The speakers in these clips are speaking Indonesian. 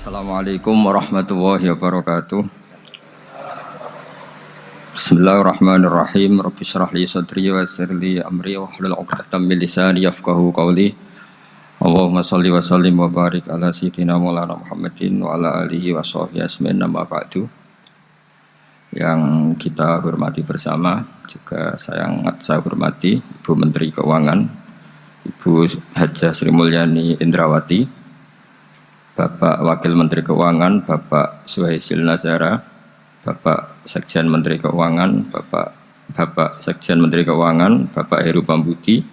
Assalamualaikum warahmatullahi wabarakatuh. Bismillahirrahmanirrahim. Rabbi shrah li sadri wa yassir li amri wahlul 'uqdatam min lisani yafqahu qawli. Allahumma shalli wa sallim wa barik ala sayyidina Maulana Muhammadin wa ala alihi wa sahbihi ajmain amma ba'du. Yang kita hormati bersama, juga saya hormati Ibu Menteri Keuangan, Ibu Hajah Sri Mulyani Indrawati, Bapak Wakil Menteri Keuangan, Bapak Suhaisil Nazara, Bapak Sekjen Menteri Keuangan, Bapak Sekjen Menteri Keuangan, Bapak Heru Pambudi,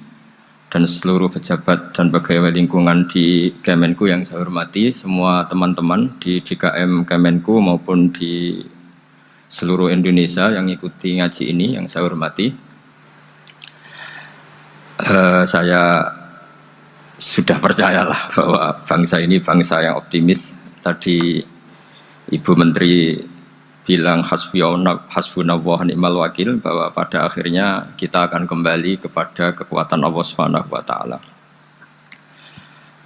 dan seluruh pejabat dan pegawai lingkungan di Kemenku yang saya hormati, semua teman-teman di DKM Kemenku maupun di seluruh Indonesia yang ikuti ngaji ini yang saya hormati. Saya sudah percayalah bahwa bangsa ini bangsa yang optimis. Tadi Ibu Menteri bilang hasbunallah ni'mal wakil, bahwa pada akhirnya kita akan kembali kepada kekuatan Allah Subhanahu wa taala.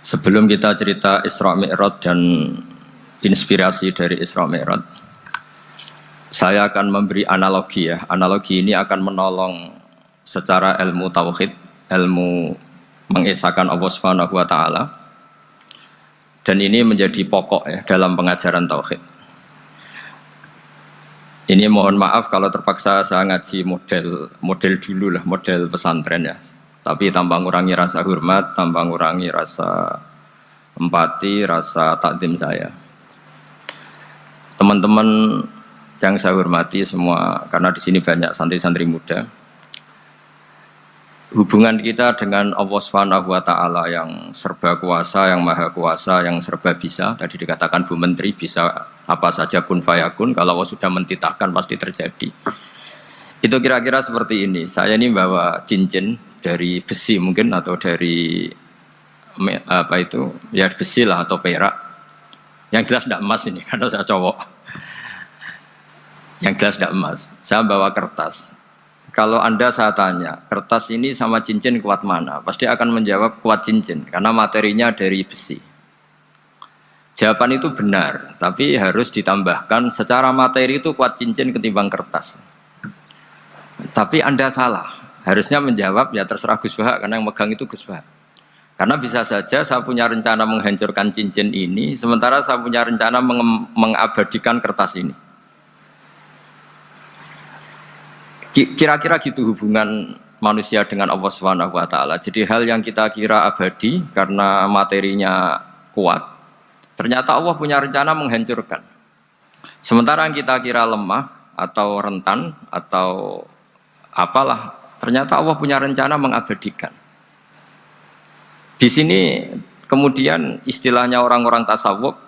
Sebelum kita cerita Isra Mi'raj dan inspirasi dari Isra Mi'raj, saya akan memberi analogi ya. Analogi ini akan menolong secara ilmu tauhid, ilmu mengesahkan Allah Subhanahu wa taala, dan ini menjadi pokok ya dalam pengajaran tauhid. Ini mohon maaf kalau terpaksa saya ngaji model dulu lah, model pesantren ya. Tapi tanpa ngurangi rasa hormat, tanpa ngurangi rasa empati, rasa takdim saya. Teman-teman yang saya hormati semua, karena di sini banyak santri-santri muda. Hubungan kita dengan Allah Subhanahu wa taala yang serba kuasa, yang maha kuasa, yang serba bisa. Tadi dikatakan Bu Menteri bisa apa saja kun fayakun, kalau Allah sudah mentitahkan pasti terjadi. Itu kira-kira seperti ini. Saya ini bawa cincin dari besi mungkin, atau dari apa itu? Ya besi lah atau perak. Yang jelas tidak emas ini karena saya cowok. Yang jelas tidak emas. Saya bawa kertas. Kalau Anda saya tanya, kertas ini sama cincin kuat mana? Pasti akan menjawab kuat cincin, karena materinya dari besi. Jawaban itu benar, tapi harus ditambahkan secara materi itu kuat cincin ketimbang kertas. Tapi Anda salah, harusnya menjawab ya terserah Gus Bahak, karena yang megang itu Gus Bahak. Karena bisa saja saya punya rencana menghancurkan cincin ini, sementara saya punya rencana mengabadikan kertas ini. Kira-kira gitu hubungan manusia dengan Allah Subhanahu wa taala. Jadi hal yang kita kira abadi karena materinya kuat, ternyata Allah punya rencana menghancurkan. Sementara yang kita kira lemah atau rentan atau apalah, ternyata Allah punya rencana mengabadikan. Di sini kemudian istilahnya orang-orang tasawuf,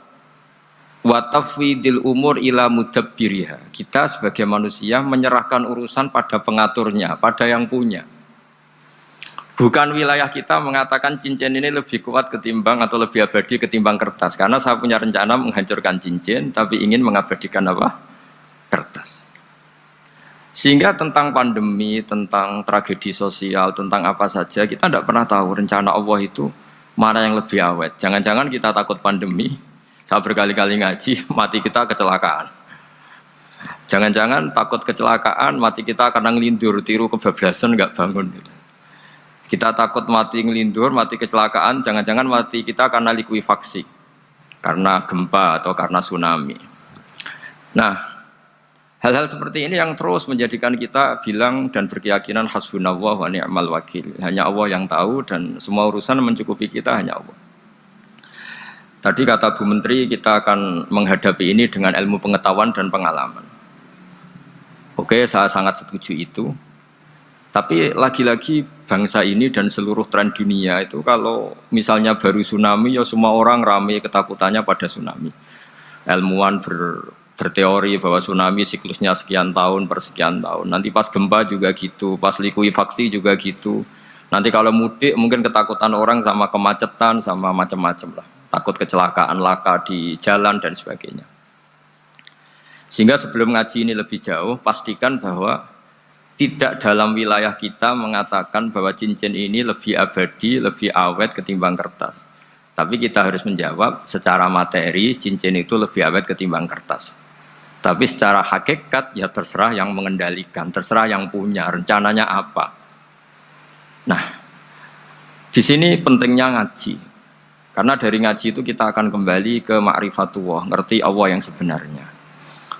wa tafwidil umur ila mudabbiriha. Kita sebagai manusia menyerahkan urusan pada pengaturnya, pada yang punya. Bukan wilayah kita mengatakan cincin ini lebih kuat ketimbang atau lebih abadi ketimbang kertas, karena saya punya rencana menghancurkan cincin tapi ingin mengabadikan apa? Kertas. Sehingga tentang pandemi, tentang tragedi sosial, tentang apa saja kita tidak pernah tahu rencana Allah itu mana yang lebih awet. Jangan-jangan kita takut pandemi, saya berkali-kali ngaji, mati kita kecelakaan. Jangan-jangan takut kecelakaan, mati kita karena ngelindur, tiru kebablasan, nggak bangun. Gitu. Kita takut mati ngelindur, mati kecelakaan, jangan-jangan mati kita karena likuifaksi, karena gempa atau karena tsunami. Nah, hal-hal seperti ini yang terus menjadikan kita bilang dan berkeyakinan hasbunallah wa ni'mal wakil. Hanya Allah yang tahu dan semua urusan mencukupi kita hanya Allah. Tadi kata Bu Menteri, kita akan menghadapi ini dengan ilmu pengetahuan dan pengalaman. Oke, saya sangat setuju itu. Tapi lagi-lagi bangsa ini dan seluruh tren dunia itu, kalau misalnya baru tsunami, ya semua orang ramai ketakutannya pada tsunami. Ilmuwan berteori bahwa tsunami siklusnya sekian tahun per sekian tahun. Nanti pas gempa juga gitu, pas likuifaksi juga gitu. Nanti kalau mudik mungkin ketakutan orang sama kemacetan, sama macam-macam lah. Takut kecelakaan laka di jalan dan sebagainya. Sehingga sebelum ngaji ini lebih jauh, pastikan bahwa tidak dalam wilayah kita mengatakan bahwa cincin ini lebih abadi, lebih awet ketimbang kertas. Tapi kita harus menjawab secara materi cincin itu lebih awet ketimbang kertas. Tapi secara hakikat ya terserah yang mengendalikan, terserah yang punya rencananya apa. Nah, di sini pentingnya ngaji. Karena dari ngaji itu kita akan kembali ke ma'rifatullah, ngerti Allah yang sebenarnya.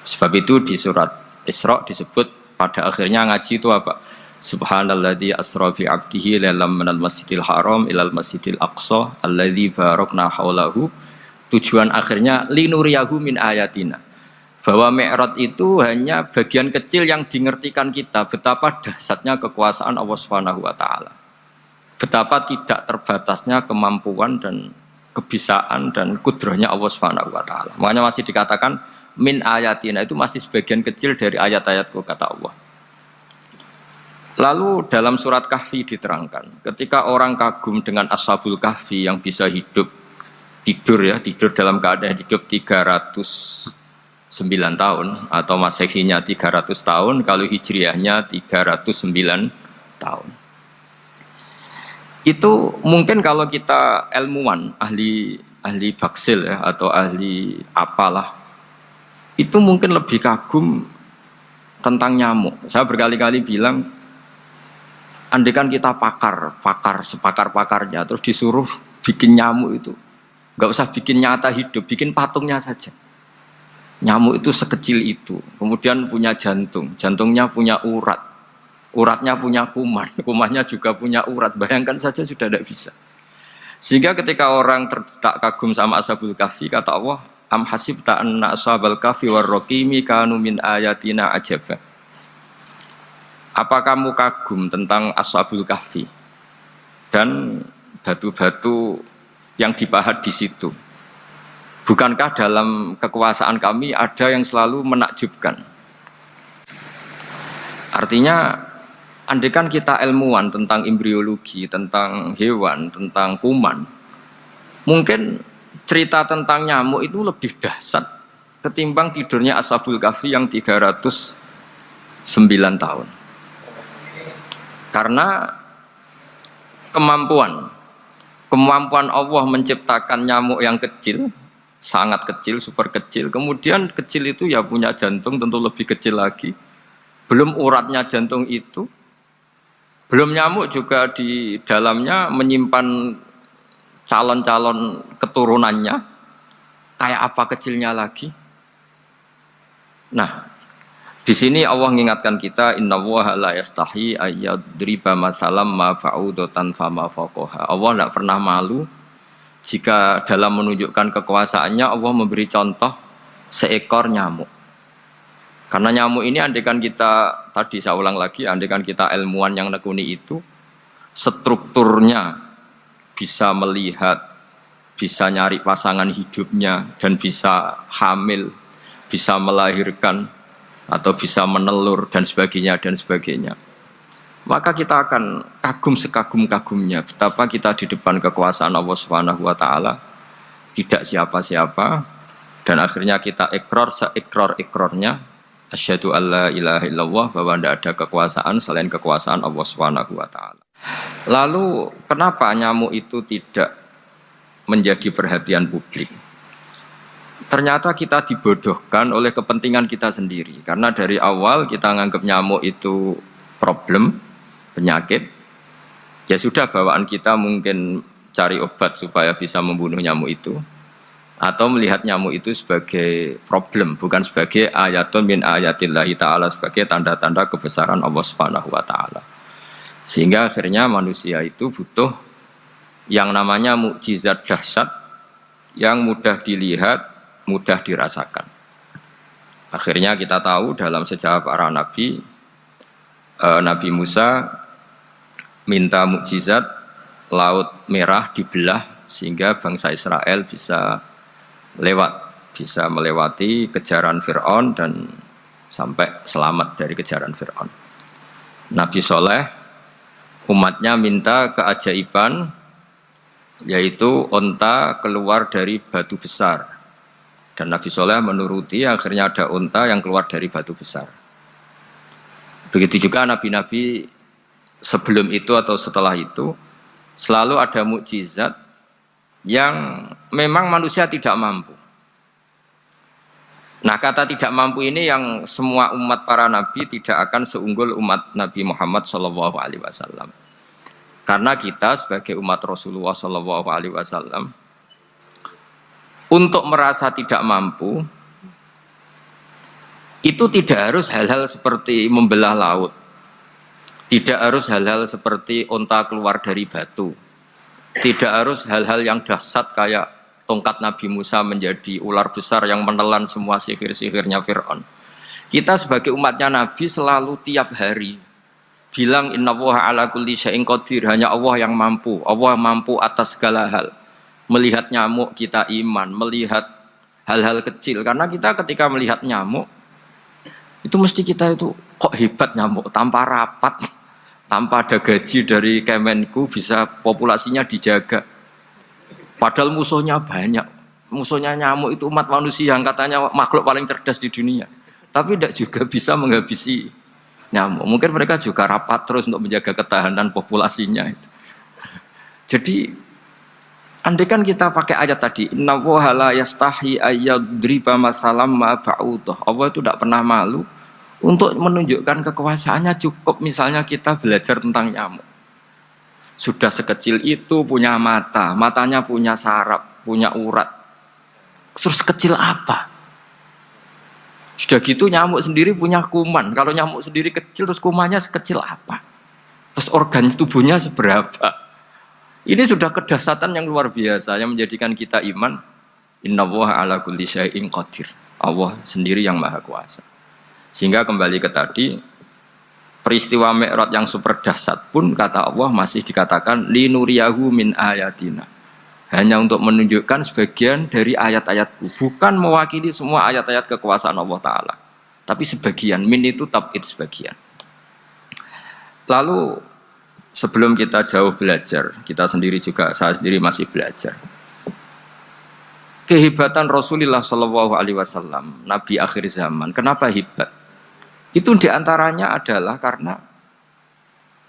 Sebab itu di surat Isra disebut pada akhirnya ngaji itu apa? Subhanalladzi asra bi 'abdihi lailam minal masjidil haram ilal masjidil aqsa alladzi barakna haulahu. Tujuan akhirnya linuriyahu min ayatina. Bahwa Mi'raj itu hanya bagian kecil yang dingertikan kita betapa dahsyatnya kekuasaan Allah Subhanahu wa taala. Betapa tidak terbatasnya kemampuan dan kebisaan dan kudrahnya Allah Subhanahu wa taala. Makanya masih dikatakan min ayatina, itu masih sebagian kecil dari ayat-ayatku kata Allah. Lalu dalam surat Kahfi diterangkan, ketika orang kagum dengan Ashabul Kahfi yang bisa hidup tidur dalam keadaan hidup 309 tahun atau Masehinya 300 tahun, kalau Hijriahnya 309 tahun. Itu mungkin kalau kita ilmuwan, ahli baksil ya, atau ahli apalah, itu mungkin lebih kagum tentang nyamuk. Saya berkali-kali bilang, andaikan kita sepakar-pakarnya, terus disuruh bikin nyamuk itu, nggak usah bikin nyata hidup, bikin patungnya saja. Nyamuk itu sekecil itu, kemudian punya jantung, jantungnya punya urat, uratnya punya kuman, kumannya juga punya urat. Bayangkan saja sudah tidak bisa. Sehingga ketika orang tak kagum sama Ashabul Kahfi, kata Allah, am hasibta anna ashabal kahfi warraqimi kanu min ayatina ajaba. Apa kamu kagum tentang Ashabul Kahfi dan batu-batu yang dipahat di situ? Bukankah dalam kekuasaan kami ada yang selalu menakjubkan? Artinya, andaikan kita ilmuwan tentang embriologi, tentang hewan, tentang kuman, mungkin cerita tentang nyamuk itu lebih dahsyat ketimbang tidurnya Ashabul Kahfi yang 309 tahun. Karena kemampuan Allah menciptakan nyamuk yang kecil, sangat kecil, super kecil. Kemudian kecil itu ya punya jantung tentu lebih kecil lagi. Belum uratnya jantung itu, belum nyamuk juga di dalamnya menyimpan calon-calon keturunannya. Kayak apa kecilnya lagi? Nah, di sini Allah mengingatkan kita, innallaha la yastahi ayyadriba mathalam ma ba'udatan fama fawqaha. Allah tidak pernah malu jika dalam menunjukkan kekuasaannya Allah memberi contoh seekor nyamuk. Karena nyamuk ini andaikan kita, tadi saya ulang lagi, andaikan kita ilmuwan yang nekuni itu, strukturnya bisa melihat, bisa nyari pasangan hidupnya, dan bisa hamil, bisa melahirkan, atau bisa menelur dan sebagainya, maka kita akan kagum sekagum-kagumnya betapa kita di depan kekuasaan Allah Subhanahu wa taala tidak siapa-siapa, dan akhirnya kita ikrar seikrar-ikrarnya asyhadu alla ilaha illallah, bahwa tidak ada kekuasaan selain kekuasaan Allah Subhanahu wa taala. Lalu kenapa nyamuk itu tidak menjadi perhatian publik? Ternyata kita dibodohkan oleh kepentingan kita sendiri. Karena dari awal kita menganggap nyamuk itu problem, penyakit. Ya sudah, bawaan kita mungkin cari obat supaya bisa membunuh nyamuk itu. Atau melihat nyamuk itu sebagai problem, bukan sebagai ayatun min ayatillahi ta'ala, sebagai tanda-tanda kebesaran Allah Subhanahu wa ta'ala. Sehingga akhirnya manusia itu butuh yang namanya mukjizat dahsyat yang mudah dilihat, mudah dirasakan. Akhirnya kita tahu dalam sejarah para nabi, Nabi Musa minta mukjizat Laut Merah dibelah sehingga bangsa Israel bisa melewati kejaran Fir'aun dan sampai selamat dari kejaran Fir'aun. Nabi Soleh umatnya minta keajaiban, yaitu onta keluar dari batu besar. Dan Nabi Soleh menuruti, akhirnya ada unta yang keluar dari batu besar. Begitu juga nabi-nabi sebelum itu atau setelah itu, selalu ada mukjizat yang memang manusia tidak mampu. Nah, kata tidak mampu ini yang semua umat para nabi tidak akan seunggul umat Nabi Muhammad SAW. Karena kita sebagai umat Rasulullah SAW untuk merasa tidak mampu itu tidak harus hal-hal seperti membelah laut, tidak harus hal-hal seperti onta keluar dari batu, tidak harus hal-hal yang dahsyat kayak tongkat Nabi Musa menjadi ular besar yang menelan semua sihir-sihirnya Fir'aun. Kita sebagai umatnya Nabi selalu tiap hari bilang innallaha ala kulli syai'in qadir, hanya Allah yang mampu. Allah mampu atas segala hal. Melihat nyamuk kita iman, melihat hal-hal kecil. Karena kita ketika melihat nyamuk itu mesti kita itu kok hebat nyamuk tanpa rapat, tanpa ada gaji dari Kemenku bisa populasinya dijaga. Padahal musuhnya banyak. Musuhnya nyamuk itu umat manusia yang katanya makhluk paling cerdas di dunia. Tapi tidak juga bisa menghabisi nyamuk. Mungkin mereka juga rapat terus untuk menjaga ketahanan populasinya itu. Jadi andai kan kita pakai ayat tadi, innallaha la yastahi ayyadriba masalam ma ba'udah. Allah itu tidak pernah malu untuk menunjukkan kekuasaannya. Cukup misalnya kita belajar tentang nyamuk. Sudah sekecil itu punya mata, matanya punya saraf, punya urat. Terus kecil apa? Sudah gitu nyamuk sendiri punya kuman. Kalau nyamuk sendiri kecil, terus kumannya sekecil apa? Terus organ tubuhnya seberapa? Ini sudah kedahsyatan yang luar biasa yang menjadikan kita iman. Innallaha ala kulli syai'in qadir. Allah sendiri yang maha kuasa. Sehingga kembali ke tadi, peristiwa Mi'raj yang super dahsyat pun kata Allah masih dikatakan linuriyahu min ayatina. Hanya untuk menunjukkan sebagian dari ayat-ayatku, bukan mewakili semua ayat-ayat kekuasaan Allah Ta'ala, tapi sebagian. Min itu tab'id sebagian. Lalu sebelum kita jauh belajar, kita sendiri juga, saya sendiri masih belajar kehebatan Rasulullah SAW, Nabi akhir zaman. Kenapa hebat? Itu diantaranya adalah karena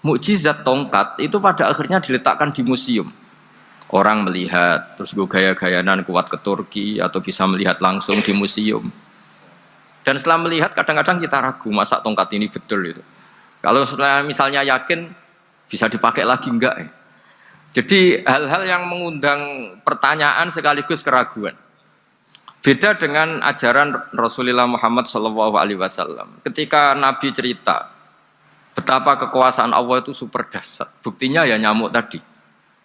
mukjizat tongkat itu pada akhirnya diletakkan di museum. Orang melihat, terus gue gaya-gayanan kuat ke Turki, atau bisa melihat langsung di museum. Dan setelah melihat, kadang-kadang kita ragu, masa tongkat ini betul itu. Kalau setelah misalnya yakin, bisa dipakai lagi enggak ya? Jadi hal-hal yang mengundang pertanyaan sekaligus keraguan. Beda dengan ajaran Rasulullah Muhammad SAW. Ketika Nabi cerita betapa kekuasaan Allah itu super dahsyat, buktinya ya nyamuk tadi.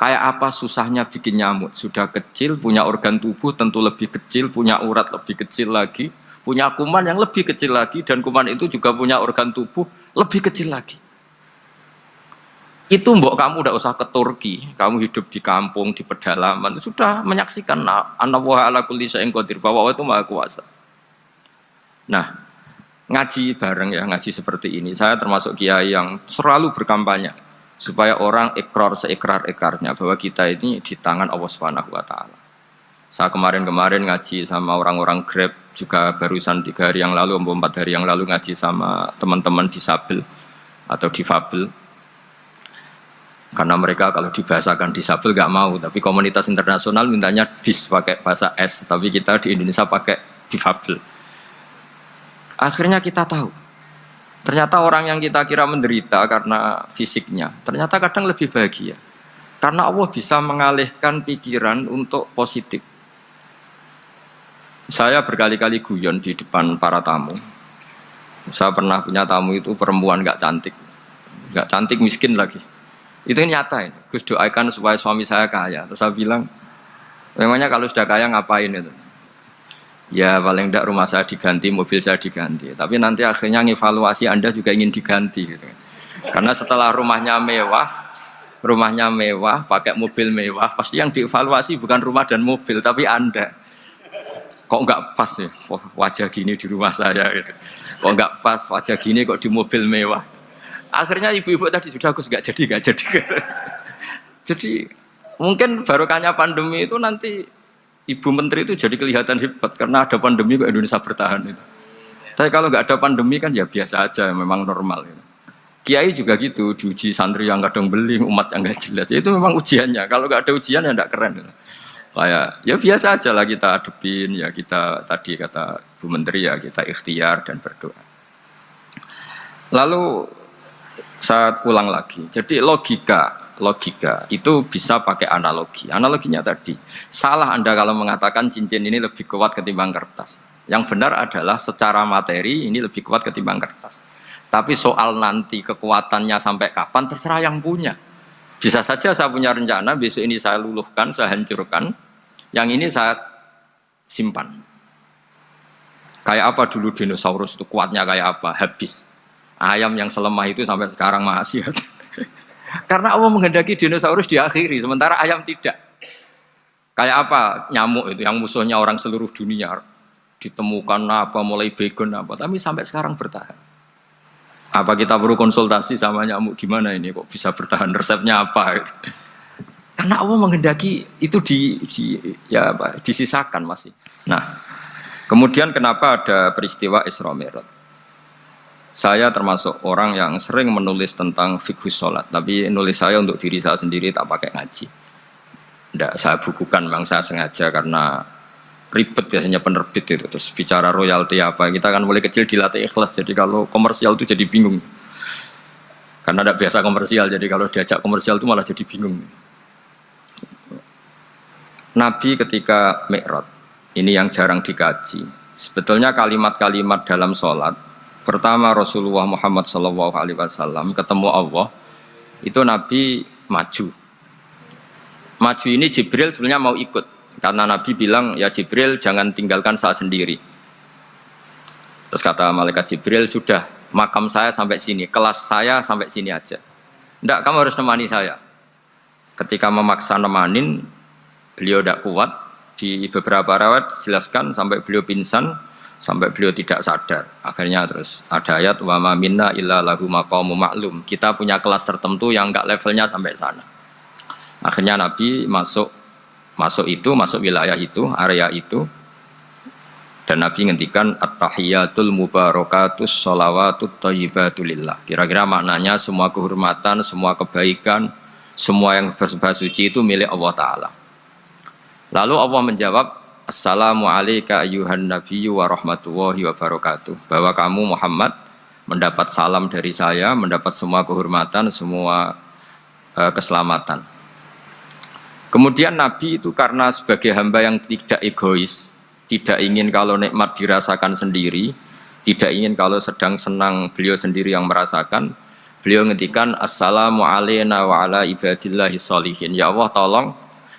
Kayak apa susahnya bikin nyamuk? Sudah kecil, punya organ tubuh tentu lebih kecil, punya urat lebih kecil lagi, punya kuman yang lebih kecil lagi, dan kuman itu juga punya organ tubuh lebih kecil lagi. Itu mbok kamu udah usah ke Turki, kamu hidup di kampung, di pedalaman, sudah menyaksikan anallaha ala kulli syai'in qadir, bahwa Allah itu maha kuasa. Nah, ngaji bareng ya, ngaji seperti ini. Saya termasuk kiai yang selalu berkampanye supaya orang ikrar seikrar-ikrarnya bahwa kita ini di tangan Allah Subhanahu wa taala. Saya kemarin ngaji sama orang-orang Grab, juga barusan 3 hari yang lalu, 4 hari yang lalu ngaji sama teman-teman disabel atau difabel. Karena mereka kalau dibahasakan disabel gak mau, tapi komunitas internasional mintanya dis pakai bahasa S, tapi kita di Indonesia pakai difabel. Akhirnya kita tahu, ternyata orang yang kita kira menderita karena fisiknya, ternyata kadang lebih bahagia. Karena Allah bisa mengalihkan pikiran untuk positif. Saya berkali-kali guyon di depan para tamu. Saya pernah punya tamu itu perempuan gak cantik miskin lagi. Itu nyata ini. Gus doakan supaya suami saya kaya. Terus saya bilang, memangnya kalau sudah kaya ngapain itu? Ya paling tidak rumah saya diganti, mobil saya diganti. Tapi nanti akhirnya ngevaluasi Anda juga ingin diganti. Gitu. Karena setelah rumahnya mewah, pakai mobil mewah, pasti yang dievaluasi bukan rumah dan mobil, tapi Anda. Kok enggak pas ya wajah gini di rumah saya? Gitu. Kok enggak pas wajah gini kok di mobil mewah? Akhirnya ibu-ibu tadi sudah Gus gak jadi. Jadi mungkin barokahnya pandemi itu nanti Ibu Menteri itu jadi kelihatan hebat karena ada pandemi kok Indonesia bertahan itu. Tapi kalau nggak ada pandemi kan ya biasa aja, memang normal. Gitu. Kiai juga gitu, diuji santri yang kadang beling, umat yang nggak jelas. Itu memang ujiannya. Kalau nggak ada ujian ya nggak keren. Gitu. Kayak ya biasa aja lah kita adepin, ya kita tadi kata Bu Menteri ya kita ikhtiar dan berdoa. Lalu saya ulang lagi. Jadi logika itu bisa pakai analogi. Analoginya tadi, salah Anda kalau mengatakan cincin ini lebih kuat ketimbang kertas. Yang benar adalah secara materi ini lebih kuat ketimbang kertas. Tapi soal nanti kekuatannya sampai kapan terserah yang punya. Bisa saja saya punya rencana besok ini saya luluhkan, saya hancurkan, yang ini saya simpan. Kayak apa dulu dinosaurus itu kuatnya kayak apa? Habis. Ayam yang selemah itu sampai sekarang masih ada. Karena Allah menghendaki dinosaurus diakhiri, sementara ayam tidak. Kayak apa nyamuk itu yang musuhnya orang seluruh dunia, ditemukan apa mulai begon apa, tapi sampai sekarang bertahan. Apa kita perlu konsultasi sama nyamuk gimana ini kok bisa bertahan, resepnya apa gitu. Karena Allah menghendaki itu disisakan masih. Nah, kemudian kenapa ada peristiwa Isra Mi'raj? Saya termasuk orang yang sering menulis tentang fikih sholat, tapi nulis saya untuk diri saya sendiri tak pakai ngaji. Tidak saya bukukan, memang saya sengaja karena ribet biasanya penerbit itu, terus bicara royalti apa, kita kan mulai kecil dilatih ikhlas, jadi kalau komersial itu jadi bingung karena tidak biasa komersial, jadi kalau diajak komersial itu malah jadi bingung. Nabi ketika Mi'raj ini yang jarang dikaji, sebetulnya kalimat-kalimat dalam sholat pertama Rasulullah Muhammad SAW ketemu Allah itu Nabi maju ini Jibril sebenarnya mau ikut. Karena Nabi bilang, ya Jibril jangan tinggalkan saya sendiri. Terus kata malaikat Jibril, sudah makam saya sampai sini, kelas saya sampai sini aja. Enggak, kamu harus nemani saya. Ketika memaksa nemanin, beliau tidak kuat. Di beberapa rawat dijelaskan sampai beliau pingsan, sampai beliau tidak sadar. Akhirnya terus ada ayat, wa ma minna illa lahu maqamun ma'lum. Kita punya kelas tertentu yang enggak levelnya sampai sana. Akhirnya Nabi masuk wilayah itu, area itu, dan Nabi ngendikan at-tahiyatul mubarakatus sholawatut thayyibatulillah. Kira-kira maknanya semua kehormatan, semua kebaikan, semua yang bersembah suci itu milik Allah Ta'ala. Lalu Allah menjawab, assalamu alayka ayyuhan nabiyyu wa rahmatullahi wa barakatuh, bahwa kamu Muhammad mendapat salam dari saya, mendapat semua kehormatan, semua keselamatan. Kemudian Nabi itu karena sebagai hamba yang tidak egois, tidak ingin kalau nikmat dirasakan sendiri, tidak ingin kalau sedang senang beliau sendiri yang merasakan, beliau ngendikan assalamu alayna wa ala ibadillahi sholihin. Ya Allah tolong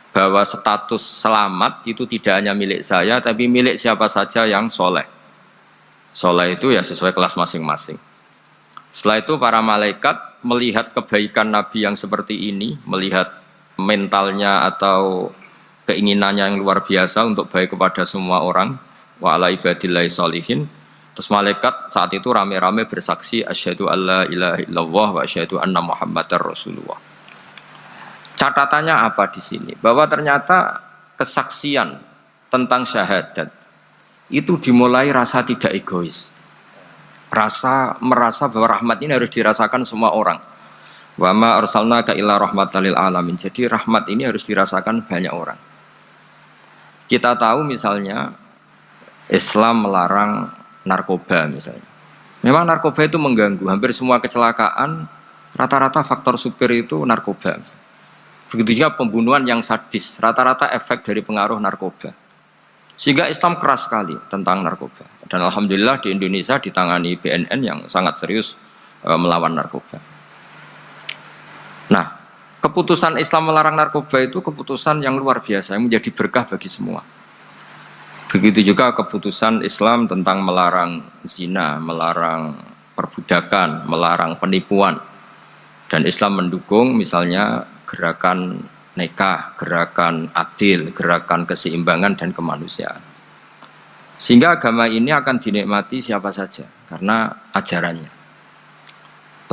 bahwa status selamat itu tidak hanya milik saya, tapi milik siapa saja yang soleh. Soleh itu ya sesuai kelas masing-masing. Setelah itu para malaikat melihat kebaikan Nabi yang seperti ini, melihat mentalnya atau keinginannya yang luar biasa untuk baik kepada semua orang, wa ala ibadillahi sholihin. Terus malaikat saat itu rame-rame bersaksi asyhadu alla ilaha illallah wa asyhadu anna muhammadar rasulullah. Catatannya apa di sini? Bahwa ternyata kesaksian tentang syahadat itu dimulai rasa tidak egois. Merasa bahwa rahmat ini harus dirasakan semua orang. Wa ma arsalnaka illa rahmatan lil alamin. Jadi rahmat ini harus dirasakan banyak orang. Kita tahu misalnya Islam melarang narkoba misalnya. Memang narkoba itu mengganggu, hampir semua kecelakaan rata-rata faktor supir itu narkoba. Begitu juga pembunuhan yang sadis, rata-rata efek dari pengaruh narkoba. Sehingga Islam keras sekali tentang narkoba. Dan alhamdulillah di Indonesia ditangani BNN yang sangat serius melawan narkoba. Nah, keputusan Islam melarang narkoba itu keputusan yang luar biasa, yang menjadi berkah bagi semua. Begitu juga keputusan Islam tentang melarang zina, melarang perbudakan, melarang penipuan. Dan Islam mendukung misalnya gerakan nikah, gerakan adil, gerakan keseimbangan dan kemanusiaan. Sehingga agama ini akan dinikmati siapa saja karena ajarannya.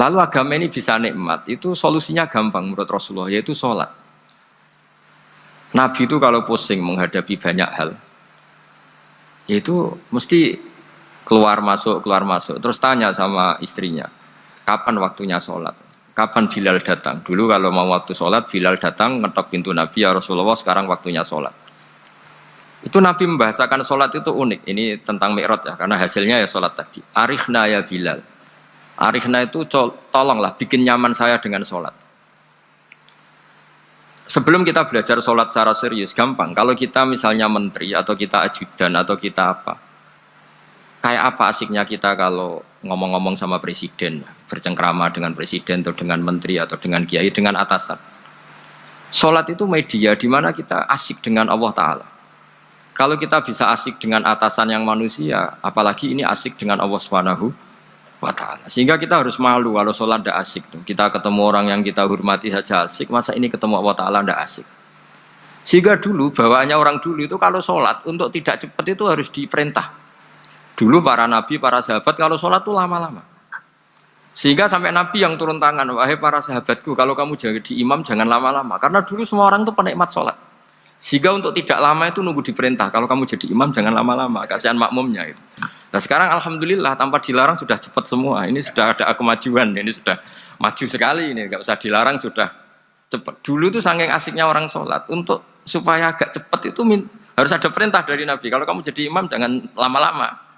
Lalu agama ini bisa nikmat, itu solusinya gampang menurut Rasulullah, yaitu sholat. Nabi itu kalau pusing menghadapi banyak hal, yaitu mesti keluar masuk, terus tanya sama istrinya, kapan waktunya sholat, kapan Bilal datang. Dulu kalau mau waktu sholat, Bilal datang, ngetok pintu Nabi, ya Rasulullah sekarang waktunya sholat. Itu Nabi membahasakan sholat itu unik. Ini tentang Mi'raj ya, karena hasilnya ya sholat tadi. Arikhna ya Bilal. Arikhna itu tolonglah bikin nyaman saya dengan sholat. Sebelum kita belajar sholat secara serius, gampang. Kalau kita misalnya menteri, atau kita ajudan, atau kita apa. Kayak apa asiknya kita kalau ngomong-ngomong sama presiden, bercengkrama dengan presiden, atau dengan menteri, atau dengan kiai, dengan atasan. Sholat itu media di mana kita asik dengan Allah Ta'ala. Kalau kita bisa asik dengan atasan yang manusia, apalagi ini asik dengan Allah Subhanahu wa ta'ala. Sehingga kita harus malu kalau sholat tidak asik. Kita ketemu orang yang kita hormati saja asik, masa ini ketemu Allah Ta'ala tidak asik. Sehingga dulu, bawaannya orang dulu itu kalau sholat, untuk tidak cepat itu harus diperintah. Dulu para nabi, para sahabat kalau sholat itu lama-lama. Sehingga sampai nabi yang turun tangan, wahai para sahabatku, kalau kamu jadi imam jangan lama-lama. Karena dulu semua orang itu penikmat sholat. Sehingga untuk tidak lama itu nunggu diperintah. Kalau kamu jadi imam jangan lama-lama, kasihan makmumnya itu. Nah sekarang alhamdulillah tanpa dilarang sudah cepat semua. Ini sudah ada kemajuan, ini sudah maju sekali ini. Gak usah dilarang sudah cepat. Dulu itu saking asiknya orang sholat. Untuk supaya agak cepat itu harus ada perintah dari Nabi. Kalau kamu jadi imam jangan lama-lama.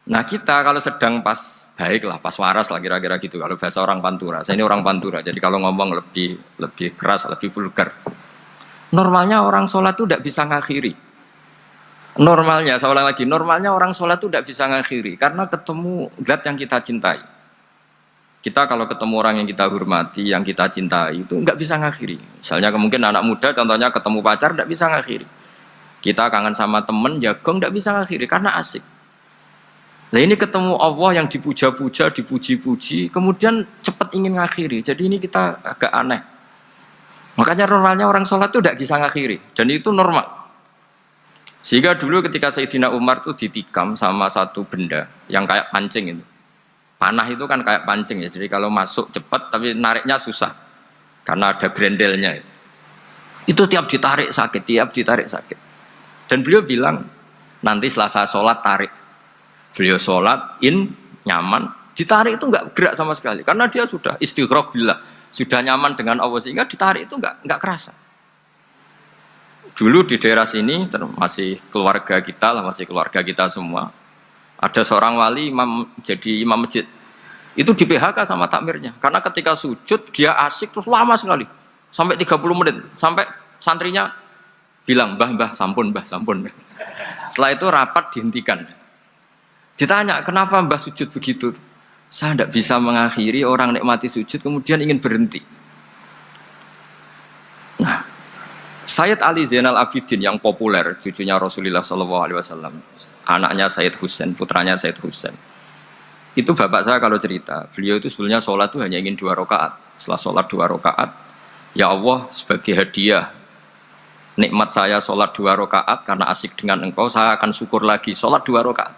Nah kita kalau sedang pas baik lah, pas waras lah kira-kira gitu. Kalau bahasa orang Pantura, saya ini orang Pantura. Jadi kalau ngomong lebih keras, lebih vulgar. Normalnya orang sholat itu tidak bisa ngakhiri. Normalnya, saya ulang lagi, normalnya orang sholat itu tidak bisa ngakhiri karena ketemu zat yang kita cintai. Kita kalau ketemu orang yang kita hormati, yang kita cintai itu nggak bisa ngakhiri. Misalnya mungkin anak muda, contohnya ketemu pacar tidak bisa ngakhiri. Kita kangen sama temen, jagong tidak bisa ngakhiri karena asik. Nah ini ketemu Allah yang dipuja-puja, dipuji-puji, kemudian cepat ingin ngakhiri. Jadi ini kita agak aneh. Makanya normalnya orang sholat itu tidak bisa ngakhiri dan itu normal. Sehingga dulu ketika Sayyidina Umar itu ditikam sama satu benda yang kayak pancing itu. Panah itu kan kayak pancing ya. Jadi kalau masuk cepat tapi nariknya susah. Karena ada grendelnya. Itu tiap ditarik sakit, tiap ditarik sakit. Dan beliau bilang, nanti setelah saya sholat tarik. Beliau sholat, nyaman. Ditarik itu enggak gerak sama sekali. Karena dia sudah istighraq billah. Sudah nyaman dengan Allah sehingga ditarik itu enggak kerasa. Dulu di daerah sini masih keluarga kita lah, masih keluarga kita semua. Ada seorang wali jadi imam masjid. Itu di PHK sama takmirnya. Karena ketika sujud dia asik terus lama sekali. Sampai 30 menit. Sampai santrinya bilang, "Mbah, sampun, Mbah, sampun." Setelah itu rapat dihentikan. Ditanya, "Kenapa Mbah sujud begitu?" "Saya tidak bisa mengakhiri orang nikmati sujud kemudian ingin berhenti." Nah, Sayyid Ali Zainal Abidin yang populer, cucunya Rasulullah SAW, anaknya Sayyid Husain, putranya Sayyid Husain. Itu bapak saya kalau cerita, beliau itu sebetulnya sholat itu hanya ingin 2 rakaat. Setelah sholat 2 rakaat, ya Allah sebagai hadiah nikmat saya sholat 2 rakaat karena asik dengan engkau, saya akan syukur lagi sholat 2 rakaat.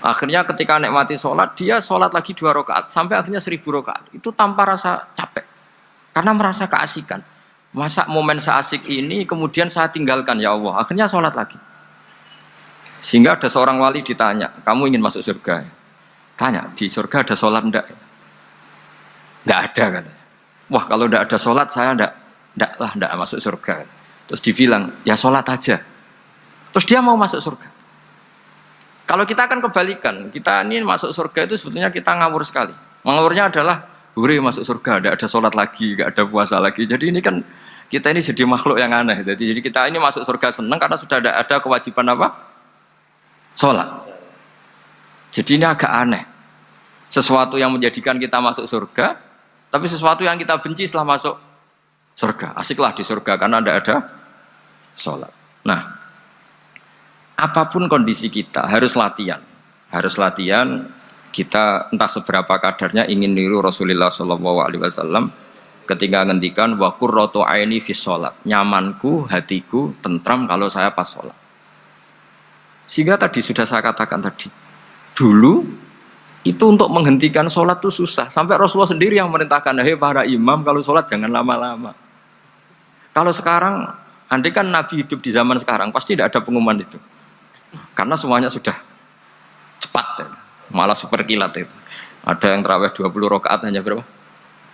Akhirnya ketika nikmati sholat, dia sholat lagi 2 rakaat sampai akhirnya 1000 rakaat. Itu tanpa rasa capek, karena merasa keasikan. Masa momen seasik ini kemudian saya tinggalkan ya Allah. Akhirnya sholat lagi. Sehingga ada seorang wali ditanya, "Kamu ingin masuk surga?" Tanya, "Di surga ada sholat enggak?" Enggak ada katanya. "Wah kalau enggak ada sholat saya enggak masuk surga." Terus dibilang, "Ya sholat aja." Terus dia mau masuk surga. Kalau kita akan kebalikan, kita ini masuk surga itu sebetulnya kita ngawur sekali. Ngawurnya adalah, "Hore masuk surga, enggak ada sholat lagi, enggak ada puasa lagi." Jadi ini kan kita ini jadi makhluk yang aneh. Jadi kita ini masuk surga senang karena sudah ada kewajiban apa? Sholat. Jadi ini agak aneh. Sesuatu yang menjadikan kita masuk surga, tapi sesuatu yang kita benci setelah masuk surga. Asiklah di surga karena tidak ada sholat. Nah, apapun kondisi kita harus latihan. Harus latihan. Kita entah seberapa kadarnya ingin niru Rasulullah SAW ketika ngendikan wa qurratu aini fi sholat, nyamanku hatiku tentram kalau saya pas sholat. Sehingga tadi sudah saya katakan tadi, dulu itu untuk menghentikan sholat itu susah, sampai Rasulullah sendiri yang merintahkan, "Hei para imam kalau sholat jangan lama-lama." Kalau sekarang, andai kan Nabi hidup di zaman sekarang pasti tidak ada pengumuman itu, karena semuanya sudah cepat ya. Malah super kilat itu. Ada yang tarawih 20 rakaat hanya berapa?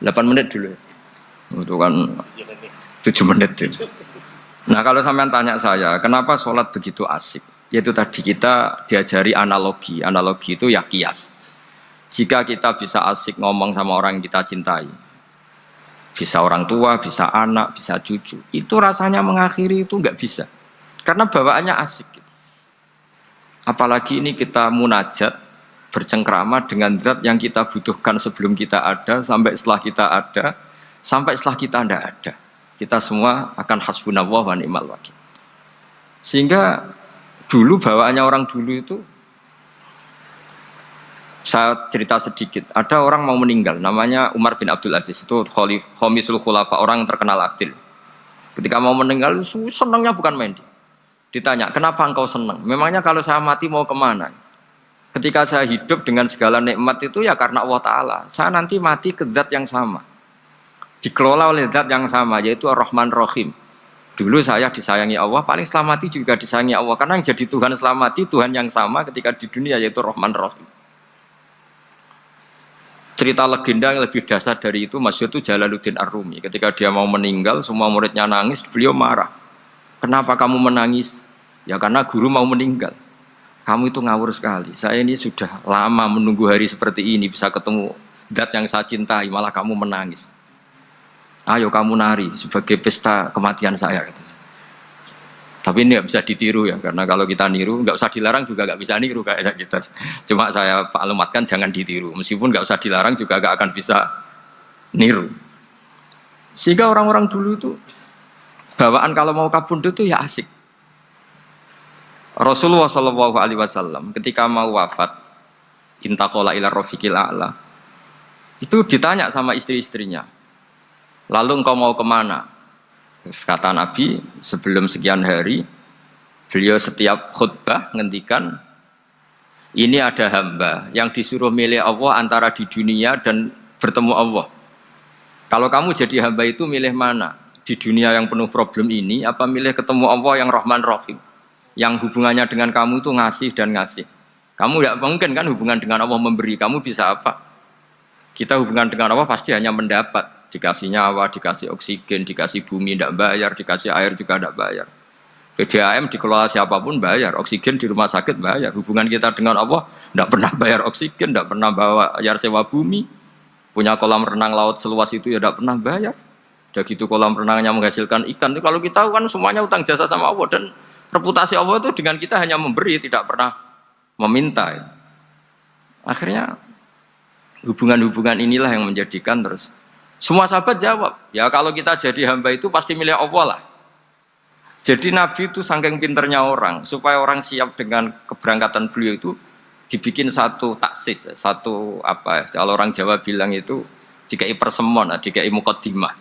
8 menit dulu. Itu kan 7 menit itu. Nah kalau sampean tanya saya, kenapa sholat begitu asik? Yaitu tadi kita diajari analogi. Analogi itu ya kias. Jika kita bisa asik ngomong sama orang yang kita cintai, bisa orang tua, bisa anak, bisa cucu, itu rasanya mengakhiri itu nggak bisa. Karena bawaannya asik. Apalagi ini kita munajat, bercengkrama dengan zat yang kita butuhkan sebelum kita ada, sampai setelah kita ada, sampai setelah kita tidak ada. Kita semua akan hasbunallah wa ni'mal wakil. Sehingga dulu bawaannya orang dulu itu, saya cerita sedikit, ada orang mau meninggal, namanya Umar bin Abdul Aziz, itu Khomisul Khulafa, orang yang terkenal adil. Ketika mau meninggal, senangnya bukan main. Ditanya, kenapa engkau senang? Memangnya kalau saya mati mau kemana? Ketika saya hidup dengan segala nikmat itu ya karena Allah Ta'ala. Saya nanti mati ke zat yang sama, dikelola oleh zat yang sama, yaitu Ar-Rahman Rahim. Dulu saya disayangi Allah, paling selamati juga disayangi Allah. Karena yang jadi Tuhan selamati, Tuhan yang sama ketika di dunia, yaitu Rahman Rahim. Cerita legenda yang lebih dasar dari itu, masyhur itu Jalaluddin Ar-Rumi. Ketika dia mau meninggal, semua muridnya nangis, beliau marah. Kenapa kamu menangis? Ya karena guru mau meninggal. Kamu itu ngawur sekali. Saya ini sudah lama menunggu hari seperti ini, bisa ketemu zat yang saya cintai, malah kamu menangis. Ayo kamu nari sebagai pesta kematian saya. Tapi ini nggak bisa ditiru ya, karena kalau kita niru, nggak usah dilarang juga nggak bisa niru kayak gitu. Cuma saya maklumatkan jangan ditiru, meskipun nggak usah dilarang juga nggak akan bisa niru. Sehingga orang-orang dulu itu bawaan kalau mau kabundut itu ya asik. Rasulullah Shallallahu Alaihi Wasallam ketika mau wafat, intaqala ila rafiqil a'la, itu ditanya sama istri-istrinya, lalu engkau mau kemana? Kata Nabi, sebelum sekian hari, beliau setiap khutbah ngendikan, ini ada hamba yang disuruh milih Allah antara di dunia dan bertemu Allah. Kalau kamu jadi hamba itu milih mana? Di dunia yang penuh problem ini, apa milih ketemu Allah yang Rahman Rahim? Yang hubungannya dengan kamu itu ngasih dan ngasih. Kamu tidak mungkin kan hubungan dengan Allah memberi, kamu bisa apa? Kita hubungan dengan Allah pasti hanya mendapat. Dikasih nyawa, dikasih oksigen, dikasih bumi tidak bayar, dikasih air juga tidak bayar. PDAM dikelola siapapun bayar, oksigen di rumah sakit bayar. Hubungan kita dengan Allah tidak pernah bayar oksigen, tidak pernah bayar sewa bumi. Punya kolam renang laut seluas itu ya tidak pernah bayar. Udah gitu kolam renangnya menghasilkan ikan. Kalau kita kan semuanya utang jasa sama Allah, dan reputasi Allah itu dengan kita hanya memberi, tidak pernah meminta. Akhirnya hubungan-hubungan inilah yang menjadikan terus semua sahabat jawab, ya kalau kita jadi hamba itu pasti milih Allah lah. Jadi Nabi itu saking pinternya orang, supaya orang siap dengan keberangkatan beliau itu dibikin satu taksis, satu apa? Kalau orang Jawa bilang itu dikai persemon, dikai mukaddimah.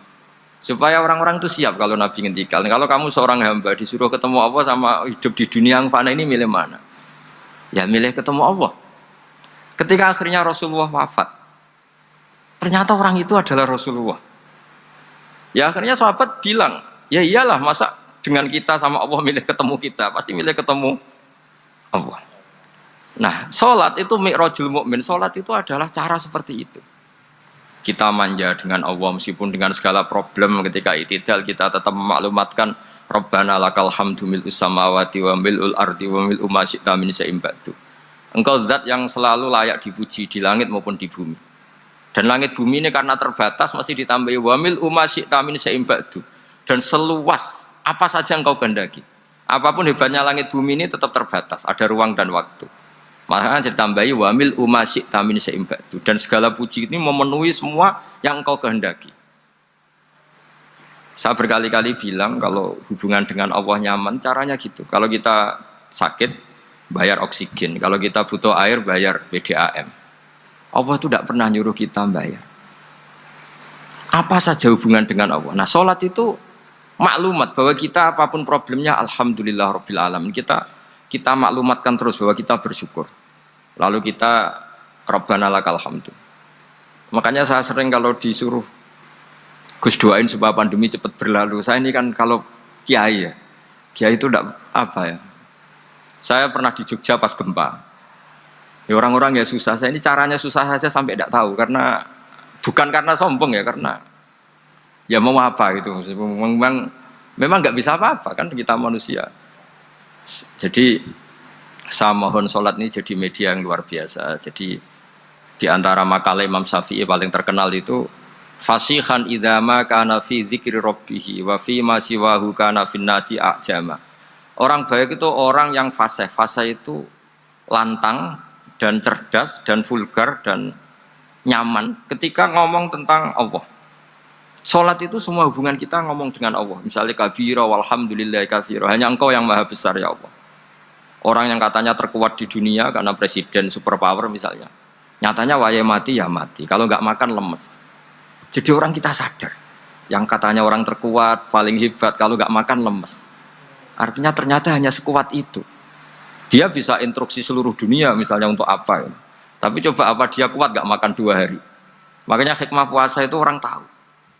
Supaya orang-orang itu siap kalau Nabi ngendikan. Kalau kamu seorang hamba disuruh ketemu Allah sama hidup di dunia yang fana ini, milih mana? Ya milih ketemu Allah. Ketika akhirnya Rasulullah wafat, ternyata orang itu adalah Rasulullah. Ya akhirnya sahabat bilang, ya iyalah, masa dengan kita sama Allah milih ketemu kita, pasti milih ketemu Allah. Nah, sholat itu mi'rajul mu'min. Sholat itu adalah cara seperti itu. Kita manja dengan Allah meskipun dengan segala problem. Ketika i'tidal kita tetap memaklumatkan Rabbana lakal hamdu mil'us samawati wa mil'ul ardi wa mil'u ma syi'ta min syai'in ba'du. Engkau zat yang selalu layak dipuji di langit maupun di bumi. Dan langit bumi ini karena terbatas masih ditambahi wamil umasyi tamin seimbadu, dan seluas apa saja engkau kehendaki. Apapun hebatnya langit bumi ini tetap terbatas, ada ruang dan waktu. Makanya ditambahi wamil umasyi tamin seimbadu, dan segala puji ini memenuhi semua yang engkau kehendaki. Saya berkali-kali bilang kalau hubungan dengan Allah nyaman, caranya gitu. Kalau kita sakit bayar oksigen, kalau kita butuh air bayar PDAM. Allah itu tidak pernah nyuruh kita bayar. Apa saja hubungan dengan Allah. Nah, sholat itu maklumat bahwa kita apapun problemnya, alhamdulillah rabbil alamin. Kita maklumatkan terus bahwa kita bersyukur. Lalu kita Rabbana lakal hamdu. Makanya saya sering kalau disuruh Gus doain supaya pandemi cepat berlalu. Saya ini kan kalau kiai ya, kiai itu tidak apa ya. Saya pernah di Jogja pas gempa. Ya orang-orang ya susah, saya ini caranya susah saja sampai tidak tahu, karena bukan karena sombong ya, karena ya mau apa gitu. Memang nggak bisa apa-apa kan kita manusia. Jadi saya mohon sholat ini jadi media yang luar biasa. Jadi di antara makalah Imam Syafi'i paling terkenal itu fasihan idama kana fi dzikri rabbih wa fi ma siwahu kana fin nasi ajama. Orang baik itu orang yang fasih. Fasih itu lantang dan cerdas dan vulgar dan nyaman ketika ngomong tentang Allah. Salat itu semua hubungan kita ngomong dengan Allah. Misalnya kabira walhamdulillah katsira. Hanya Engkau yang maha besar ya Allah. Orang yang katanya terkuat di dunia karena presiden superpower misalnya. Nyatanya waya mati ya mati. Kalau nggak makan lemes. Jadi orang kita sadar. Yang katanya orang terkuat, paling hebat, kalau nggak makan lemes. Artinya ternyata hanya sekuat itu. Dia bisa instruksi seluruh dunia misalnya untuk apa. Ya. Tapi coba apa dia kuat nggak makan 2 hari. Makanya hikmah puasa itu orang tahu.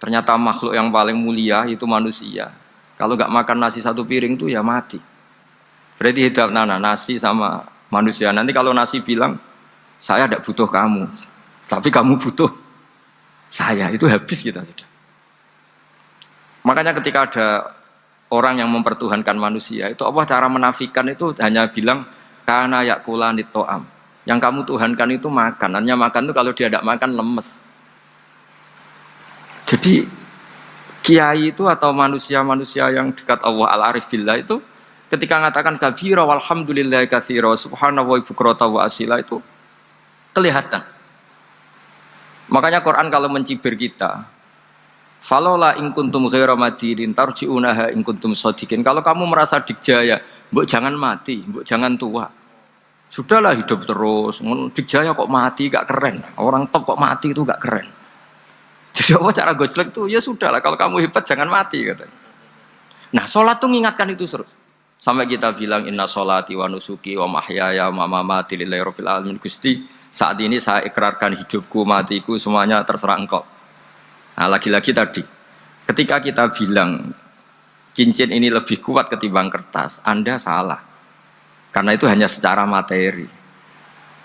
Ternyata makhluk yang paling mulia itu manusia. Kalau nggak makan nasi 1 piring itu ya mati. Berarti hidup nasi sama manusia. Nanti kalau nasi bilang, saya tidak butuh kamu, tapi kamu butuh saya, itu habis kita sudah. Makanya ketika ada orang yang mempertuhankan manusia, itu Allah cara menafikan itu hanya bilang, kana yakulanit to'am. Yang kamu tuhankan itu makan. Hanya makan itu kalau dia tidak makan lemes. Jadi kiai itu atau manusia-manusia yang dekat Allah al-arif billah itu ketika mengatakan kabira walhamdulillah katsira subhanallah bukrata wa asila itu kelihatan. Makanya Quran kalau mencibir kita, falola in kuntum ghaira madirin tarji'unaha in kuntum shadiqin. Kalau kamu merasa dikjaya, mbok jangan mati, mbok jangan tua. Sudahlah hidup terus. Dikjaya kok mati gak keren. Orang top kok mati itu gak keren. Jadi apa cara gojlek itu? Ya sudahlah kalau kamu hebat jangan mati katanya. Nah, salat tuh mengingatkan itu terus. Sampai kita bilang inna sholati wa nusuki wa mahyaya wa mamati lillahi rabbil alamin. Gusti, saat ini saya ikrarkan hidupku, matiku semuanya terserah Engkau. Nah, lagi-lagi tadi ketika kita bilang cincin ini lebih kuat ketimbang kertas, Anda salah. Karena itu hanya secara materi.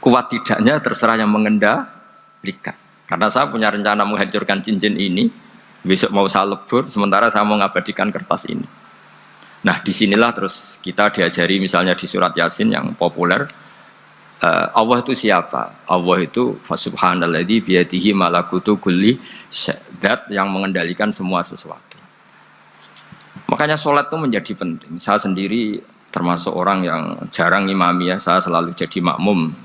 Kuat tidaknya terserah yang mengendalikan. Karena saya punya rencana menghancurkan cincin ini, besok mau saya lebur, sementara saya mau mengabadikan kertas ini. Nah, disinilah terus kita diajari misalnya di surat Yasin yang populer, Allah itu siapa? Allah itu subhanalladzi biyadihi malakutu kulli syai', yang mengendalikan semua sesuatu. Makanya sholat itu menjadi penting. Saya sendiri termasuk orang yang jarang imami ya, saya selalu jadi makmum.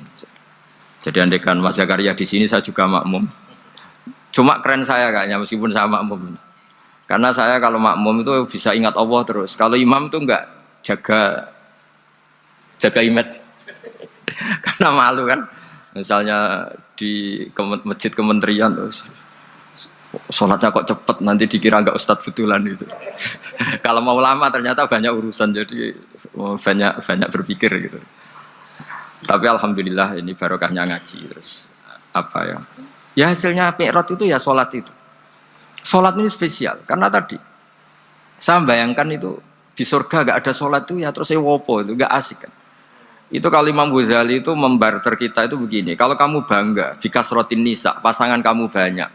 Jadi andaikan Mas Zakaria di sini saya juga makmum. Cuma keren saya kayaknya meskipun saya makmum. Karena saya kalau makmum itu bisa ingat Allah terus. Kalau imam itu enggak jaga image. Karena malu kan. Misalnya di masjid kementerian terus sholatnya kok cepet nanti dikira enggak ustadz betulan itu. Kalau mau lama ternyata banyak urusan jadi banyak berpikir gitu. Tapi alhamdulillah ini barokahnya ngaji terus apa ya? Ya hasilnya mi'raj itu ya sholat itu. Sholat ini spesial karena tadi saya bayangkan itu di surga gak ada sholat itu ya terus saya wopo itu gak asik kan. Itu kalau Imam Ghazali itu membarter kita itu begini. Kalau kamu bangga bikasrotin nisa pasangan kamu banyak,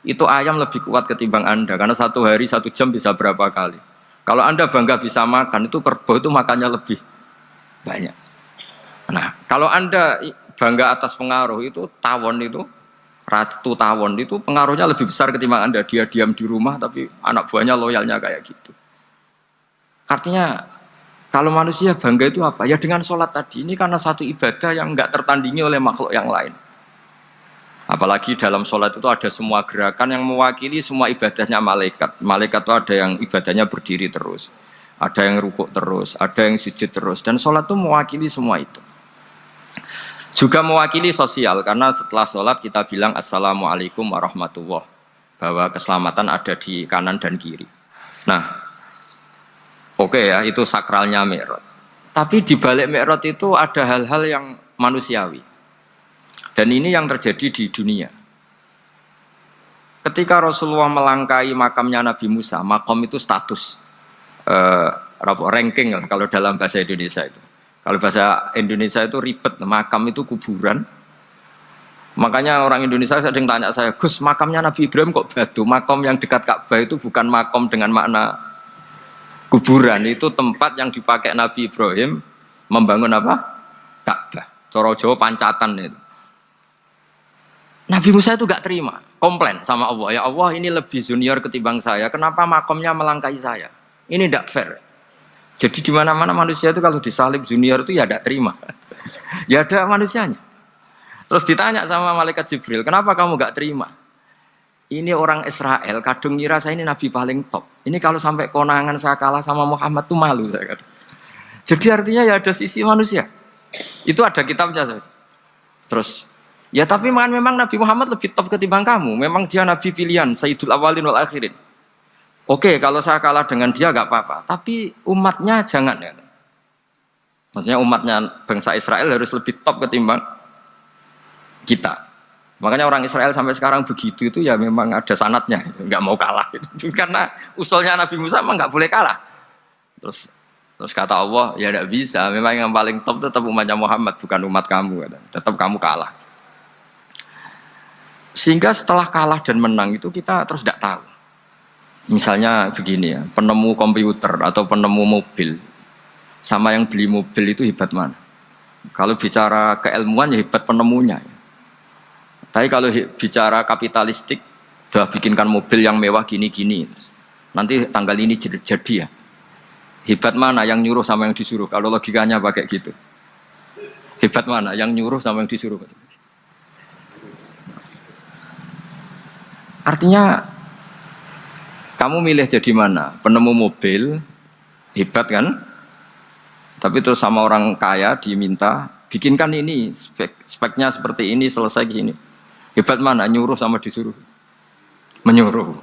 itu ayam lebih kuat ketimbang Anda karena 1 hari 1 jam bisa berapa kali. Kalau Anda bangga bisa makan itu kerbau itu makannya lebih banyak. Nah, kalau Anda bangga atas pengaruh itu tawon itu, ratu tawon itu pengaruhnya lebih besar ketimbang Anda. Dia diam di rumah tapi anak buahnya loyalnya kayak gitu. Artinya kalau manusia bangga itu apa? Ya dengan sholat tadi. Ini karena satu ibadah yang enggak tertandingi oleh makhluk yang lain. Apalagi dalam sholat itu ada semua gerakan yang mewakili semua ibadahnya malaikat. Malaikat itu ada yang ibadahnya berdiri terus. Ada yang rukuk terus, ada yang sujud terus. Dan sholat itu mewakili semua itu. Juga mewakili sosial, karena setelah sholat kita bilang Assalamualaikum warahmatullahi wabarakatuh. Bahwa keselamatan ada di kanan dan kiri. Nah, oke ya, itu sakralnya mi'raj. Tapi di balik mi'raj itu ada hal-hal yang manusiawi. Dan ini yang terjadi di dunia. Ketika Rasulullah melangkahi makamnya Nabi Musa, makom itu status, ranking kalau dalam bahasa Indonesia itu. Kalau bahasa Indonesia itu ribet, makam itu kuburan. Makanya orang Indonesia sering tanya saya, Gus, makamnya Nabi Ibrahim kok batu? Makam yang dekat Ka'bah itu bukan makom dengan makna Kuburan itu tempat yang dipakai Nabi Ibrahim membangun apa? Ka'bah. Cara Jawa pancatan itu. Nabi Musa itu gak terima, komplain sama Allah. Ya Allah, ini lebih junior ketimbang saya. Kenapa makomnya melangkahi saya? Ini tidak fair. Jadi di mana-mana manusia itu kalau disalib junior itu ya tidak terima. Ya ada manusianya. Terus ditanya sama malaikat Jibril, kenapa kamu gak terima? Ini orang Israel, kadung ngira saya ini nabi paling top. Ini kalau sampai konangan saya kalah sama Muhammad tuh malu saya kata. Jadi artinya ya ada sisi manusia. Itu ada kitabnya. Terus, ya tapi memang Nabi Muhammad lebih top ketimbang kamu. Memang dia nabi pilihan, Sayyidul Awalin wal Akhirin. Oke, kalau saya kalah dengan dia gak apa-apa. Tapi umatnya jangan ya. Maksudnya umatnya bangsa Israel harus lebih top ketimbang kita. Makanya orang Israel sampai sekarang begitu itu ya memang ada sanatnya, nggak mau kalah. Karena usulnya Nabi Musa memang nggak boleh kalah. Terus kata Allah, ya tidak bisa. Memang yang paling top tetap umatnya Muhammad, bukan umat kamu. Tetap kamu kalah. Sehingga setelah kalah dan menang itu kita terus tidak tahu. Misalnya begini ya, penemu komputer atau penemu mobil sama yang beli mobil itu hebat mana? Kalau bicara keilmuan ya hebat penemunya. Tapi kalau bicara kapitalistik, udah bikinkan mobil yang mewah gini-gini, nanti tanggal ini jadi ya. Hebat mana yang nyuruh sama yang disuruh? Kalau logikanya pakai gitu. Hebat mana yang nyuruh sama yang disuruh? Artinya kamu milih jadi mana? Penemu mobil, hebat kan? Tapi terus sama orang kaya diminta, bikinkan ini, speknya seperti ini, selesai gini. Hebat mana? Nyuruh sama disuruh? Menyuruh.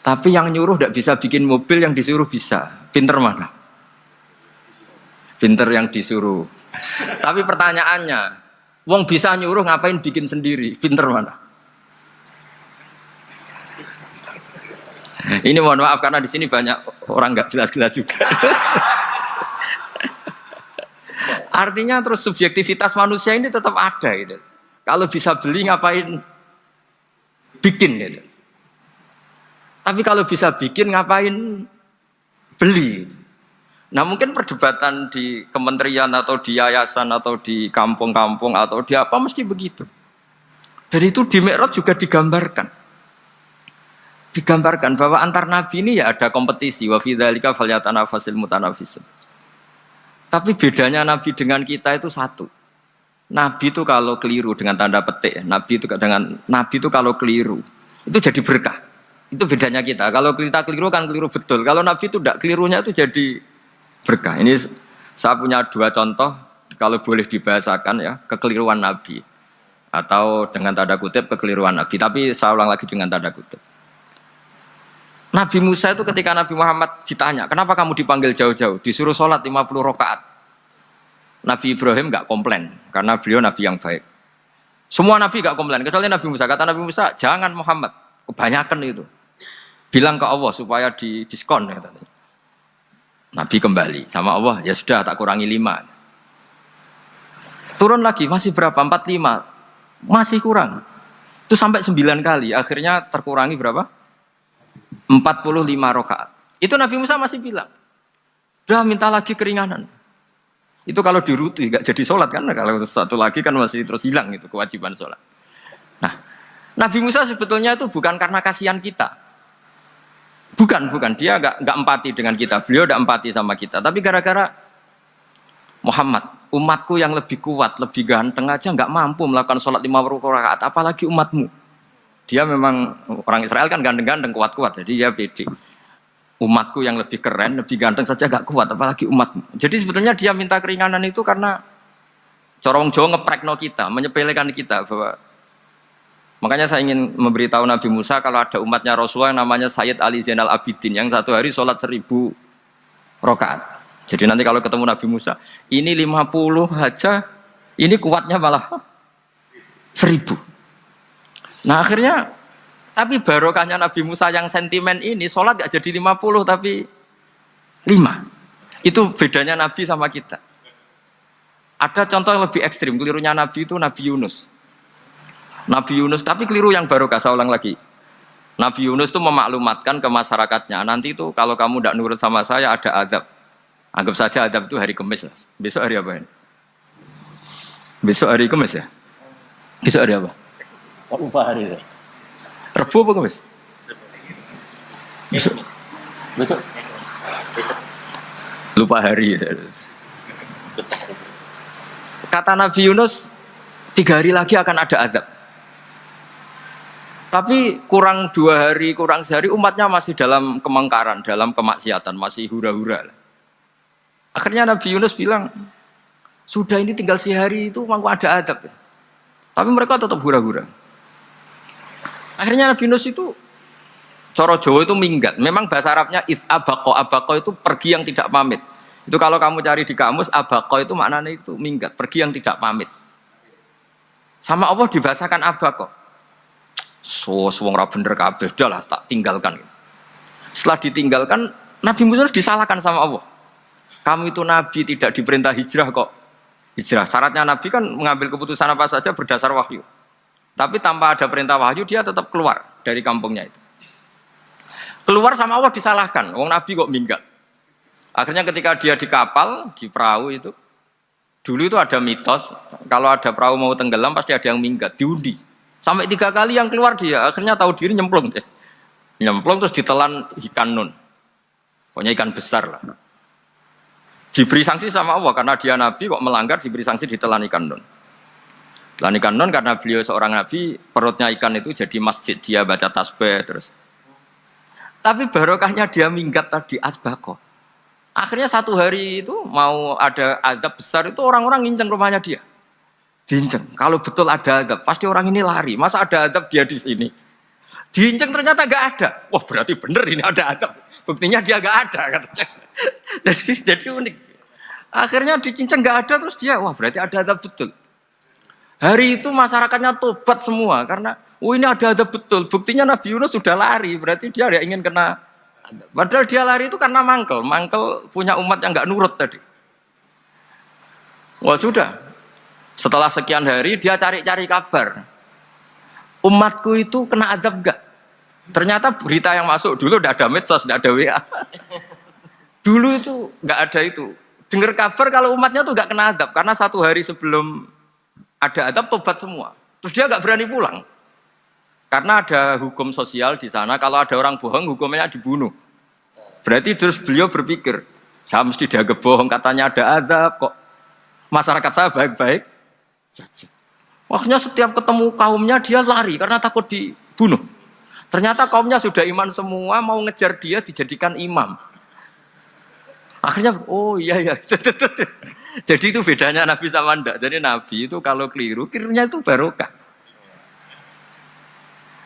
Tapi yang nyuruh tidak bisa bikin mobil, yang disuruh bisa. Pinter mana? Pinter yang disuruh. Tapi pertanyaannya, wong bisa nyuruh ngapain bikin sendiri? Pinter mana? Ini mohon maaf karena di sini banyak orang nggak jelas-jelas juga. Artinya terus subjektivitas manusia ini tetap ada gitu. Kalau bisa beli ngapain bikin gitu. Tapi kalau bisa bikin ngapain beli. Nah mungkin perdebatan di kementerian atau di yayasan atau di kampung-kampung atau di apa mesti begitu. Dan itu di Mi'raj juga digambarkan. Digambarkan bahwa antar nabi ini ya ada kompetisi. Wa fi dzalika falyatanafasil mutanafisun. Tapi bedanya nabi dengan kita itu satu. Nabi itu kalau keliru dengan tanda petik, nabi itu kalau keliru itu jadi berkah. Itu bedanya kita. Kalau kita keliru kan keliru betul. Kalau nabi itu tidak, kelirunya itu jadi berkah. Ini saya punya dua contoh kalau boleh dibahasakan ya, kekeliruan nabi atau dengan tanda kutip kekeliruan nabi. Tapi saya ulang lagi dengan tanda kutip. Nabi Musa itu ketika Nabi Muhammad ditanya, kenapa kamu dipanggil jauh-jauh? Disuruh sholat 50 rakaat. Nabi Ibrahim enggak komplain, karena beliau Nabi yang baik. Semua Nabi enggak komplain, kecuali Nabi Musa. Kata Nabi Musa, jangan Muhammad, kebanyakan itu. Bilang ke Allah supaya di diskon. Nabi kembali sama Allah, ya sudah tak kurangi 5. Turun lagi, masih berapa? 45. Masih kurang. Itu sampai 9 kali, akhirnya terkurangi berapa? 45 rakaat. Itu Nabi Musa masih bilang, udah minta lagi keringanan. Itu kalau diruti nggak jadi sholat kan? Kalau satu lagi kan masih terus hilang itu kewajiban sholat. Nah, Nabi Musa sebetulnya itu bukan karena kasihan kita, bukan dia nggak empati dengan kita. Beliau udah empati sama kita, tapi gara-gara Muhammad, umatku yang lebih kuat, lebih ganteng aja nggak mampu melakukan sholat 50 rakaat, apalagi umatmu. Dia memang orang Israel kan ganteng-ganteng, kuat-kuat, jadi dia pede. Umatku yang lebih keren, lebih ganteng saja gak kuat, apalagi umatmu. Jadi sebetulnya dia minta keringanan itu karena corong Jawa ngeprekno kita, menyepelekan kita bahwa. Makanya saya ingin memberitahu Nabi Musa kalau ada umatnya Rasulullah yang namanya Sayyid Ali Zainal Abidin yang satu hari sholat 1000 rakaat. Jadi nanti kalau ketemu Nabi Musa, ini 50 aja, ini kuatnya malah 1000. Nah akhirnya, tapi barokahnya Nabi Musa yang sentimen ini, sholat gak jadi 50 tapi 5. Itu bedanya Nabi sama kita. Ada contoh yang lebih ekstrim, kelirunya Nabi itu Nabi Yunus. Nabi Yunus, tapi keliru yang barokah, saya ulang lagi. Nabi Yunus itu memaklumatkan ke masyarakatnya, nanti itu kalau kamu tidak nurut sama saya ada azab. Anggap saja azab itu hari Kamis. Besok hari apa ini? Besok hari Kamis ya? Besok hari apa? Tak lupa hari itu. Rabu apa Kamis? Besok. Besok. Besok. Lupa hari. Kata Nabi Yunus, 3 hari lagi akan ada azab. Tapi kurang 2 hari, kurang sehari umatnya masih dalam kemungkaran, dalam kemaksiatan, masih hura-hura. Akhirnya Nabi Yunus bilang, sudah ini tinggal sehari itu mau ada azab. Tapi mereka tetap hura-hura. Akhirnya Nabi Yunus itu, coro Jawa itu minggat. Memang bahasa Arabnya abaqo. Abaqo itu pergi yang tidak pamit. Itu kalau kamu cari di kamus, abaqo itu maknanya itu minggat, pergi yang tidak pamit. Sama Allah dibahasakan abaqo. Wong ra bener kabeh, udahlah tak tinggalkan. Setelah ditinggalkan, Nabi Musa disalahkan sama Allah. Kamu itu Nabi tidak diperintah hijrah kok. Hijrah, syaratnya Nabi kan mengambil keputusan apa saja berdasar wahyu. Tapi tanpa ada perintah wahyu, dia tetap keluar dari kampungnya itu. Keluar sama Allah disalahkan, wong Nabi kok minggat. Akhirnya ketika dia di kapal, di perahu itu, dulu itu ada mitos, kalau ada perahu mau tenggelam pasti ada yang minggat, diundi. Sampai 3 kali yang keluar dia, akhirnya tahu diri nyemplung deh. Nyemplung terus ditelan ikan nun. Pokoknya ikan besar lah. Diberi sanksi sama Allah, karena dia Nabi kok melanggar, diberi sanksi ditelan ikan nun. Telan ikan nun karena beliau seorang Nabi, perutnya ikan itu jadi masjid, dia baca tasbih terus. Tapi barokahnya dia minggat tadi asbaqo. Akhirnya 1 hari itu mau ada azab besar itu orang-orang nginceng rumahnya dia. Diinceng. Kalau betul ada azab, pasti orang ini lari. Masa ada azab dia di sini? Diinceng ternyata gak ada. Wah berarti bener ini ada azab. Buktinya dia gak ada. Katanya. Jadi unik. Akhirnya dicinceng gak ada terus dia, wah berarti ada azab betul. Hari itu masyarakatnya tobat semua karena ini ada azab betul. Buktinya Nabi Yunus sudah lari, berarti dia tidak ingin kena. Padahal dia lari itu karena mangkel punya umat yang nggak nurut tadi. Wah sudah. Setelah sekian hari dia cari-cari kabar. Umatku itu kena azab enggak? Ternyata berita yang masuk dulu udah ada medsos, udah ada WA. Dulu itu nggak ada itu. Dengar kabar kalau umatnya tuh nggak kena azab karena 1 hari sebelum ada azab tobat semua. Terus dia nggak berani pulang. Karena ada hukum sosial di sana, kalau ada orang bohong hukumnya dibunuh. Berarti terus beliau berpikir, saya mesti dianggap bohong, katanya ada azab kok. Masyarakat saya baik-baik saja. Akhirnya setiap ketemu kaumnya dia lari karena takut dibunuh. Ternyata kaumnya sudah iman semua, mau ngejar dia dijadikan imam. Akhirnya, oh iya. Jadi itu bedanya Nabi sama ndak. Jadi Nabi itu kalau kelirunya itu barokah.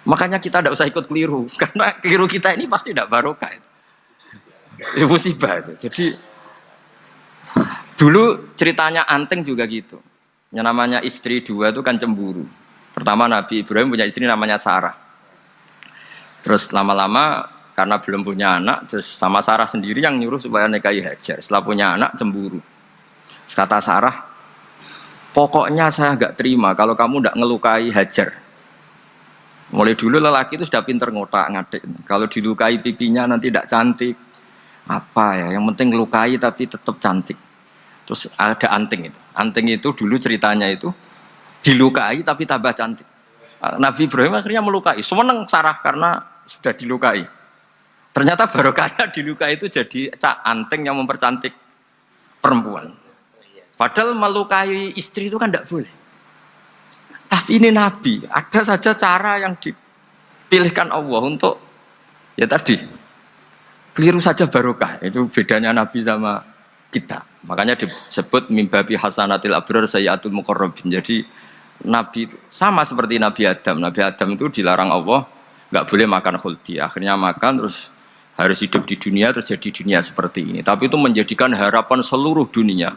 Makanya kita tidak usah ikut keliru, karena keliru kita ini pasti tidak barokah itu. Itu musibah itu. Jadi dulu ceritanya Anteng juga gitu. Yang namanya istri 2 itu kan cemburu. Pertama Nabi Ibrahim punya istri namanya Sarah. Terus lama-lama karena belum punya anak, terus sama Sarah sendiri yang nyuruh supaya nikahi Hajar. Setelah punya anak cemburu. Terus kata Sarah, pokoknya saya nggak terima kalau kamu tidak ngelukai Hajar. Mulai dulu lelaki itu sudah pinter ngotak-ngatik. Kalau dilukai pipinya nanti tidak cantik. Apa ya? Yang penting ngelukai tapi tetap cantik. Terus ada Anting itu. Anting itu dulu ceritanya itu dilukai tapi tambah cantik. Nabi Ibrahim akhirnya melukai. Seneng Sarah karena sudah dilukai. Ternyata barokahnya dilukai itu jadi Anting yang mempercantik perempuan. Padahal melukai istri itu kan tidak boleh. Tapi ini Nabi, ada saja cara yang dipilihkan Allah untuk ya tadi keliru saja barokah. Itu bedanya Nabi sama kita. Makanya disebut mimbabi hasanatil abrar sayyatul muqarrabin. Jadi Nabi itu sama seperti Nabi Adam. Nabi Adam itu dilarang Allah nggak boleh makan khuldi. Akhirnya makan terus harus hidup di dunia terus jadi dunia seperti ini. Tapi itu menjadikan harapan seluruh dunia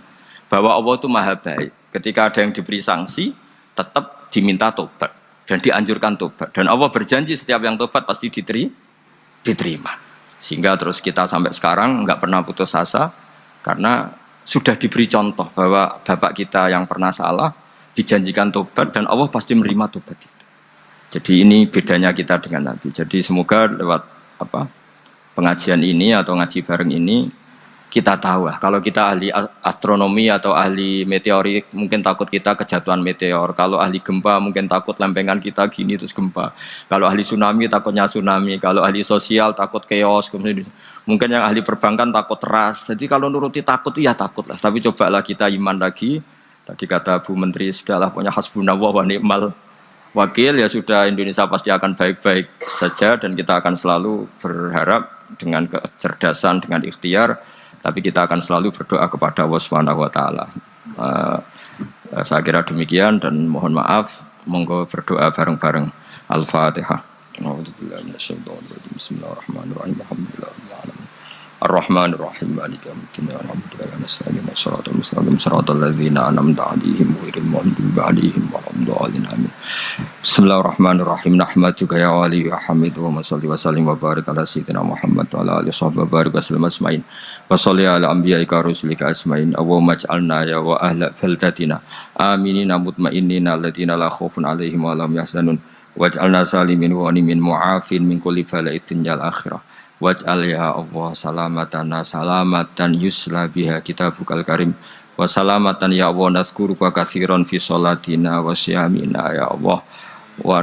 bahwa Allah itu maha baik. Ketika ada yang diberi sanksi tetap diminta tobat dan dianjurkan tobat dan Allah berjanji setiap yang tobat pasti diterima sehingga terus kita sampai sekarang nggak pernah putus asa karena sudah diberi contoh bahwa bapak kita yang pernah salah dijanjikan tobat dan Allah pasti menerima tobat itu. Jadi ini bedanya kita dengan Nabi. Jadi semoga lewat pengajian ini atau ngaji bareng ini kita tahu lah. Kalau kita ahli astronomi atau ahli meteorik mungkin takut kita kejatuhan meteor. Kalau ahli gempa mungkin takut lempengan kita gini terus gempa. Kalau ahli tsunami takutnya tsunami. Kalau ahli sosial takut chaos. Mungkin yang ahli perbankan takut ras. Jadi kalau nuruti takut ya takut lah. Tapi cobalah kita iman lagi. Tadi kata Bu Menteri sudahlah punya hasbunallah wa ni'mal wakil, ya sudah, Indonesia pasti akan baik-baik saja dan kita akan selalu berharap dengan kecerdasan, dengan ikhtiar. Tapi kita akan selalu berdoa kepada Allah Subhanahu wa taala. Saya kira demikian dan mohon maaf, monggo berdoa bareng-bareng. Al-Fatihah. A'udzubillahi minasyaitonirrajim. Bismillahirrahmanirrahim. Alhamdulillahirabbil alamin. Ar-Rahmanir-Rahim. Maliki yaumiddin. Iyyaka na'budu wa iyyaka nasta'in. Shiratal mustaqim. Shiratal ladzina an'amta 'alaihim ghairil maghdubi 'alaihim waladdallin. Amin. Bismillahirrahmanirrahim. Nahmaduka ya wali ya hamid wa shalli wa sallim wa barik ala sayyidina Muhammad wa ala alihi wa barik wa sallim asma'in. Wa shalli ala anbiya'ika rusulika asma'in. Allahumma ij'alna ya wa ahla baldatina aminina mutma'innina alladziina la khaufun 'alaihim wa la hum yahzanun. Waj'alna salimin wa ghanimin mu'afin min kulli bala'in dunyal akhirah. Waj'al ya Allah salamatana salamatan yusla biha kitabukal karim. Wa salamatan ya Allah nazkuruka katsiran fi sholatina wa siyamina ya Allah. Wa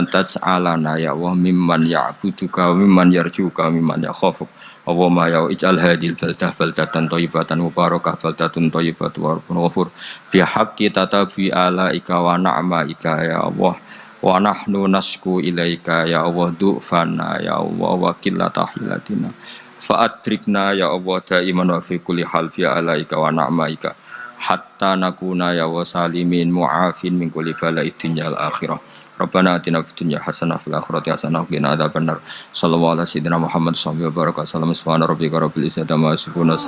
taj'alana ya Allah mimman ya'buduka wa mimman yarjuka wa mimman yakhafuk. Allahumma ya ij'al hadhil baldah baldatan thayyibatan mubarakah baldatun thayyibatu warabun ghafur. Bi haqqi tatabi alaika wa na'maika ya Allah. Wa nahnu nasku ilaika ya Allah du'fana ya Allah wa qillata hilatina fa adrikna ya Allah daiman wa fi kulli hal fi alaika wa na'maika hatta nakuna ya wa salimin mu'afin min kulli bala'id dunyal akhirah. Rabbana atina fid dunya hasanah fil akhirati hasanah wa qina adzabannar. Sallallahu alaihi wasallam Muhammad sallallahu alaihi wasallam. Subhana rabbika rabbil izzati amma yasifun.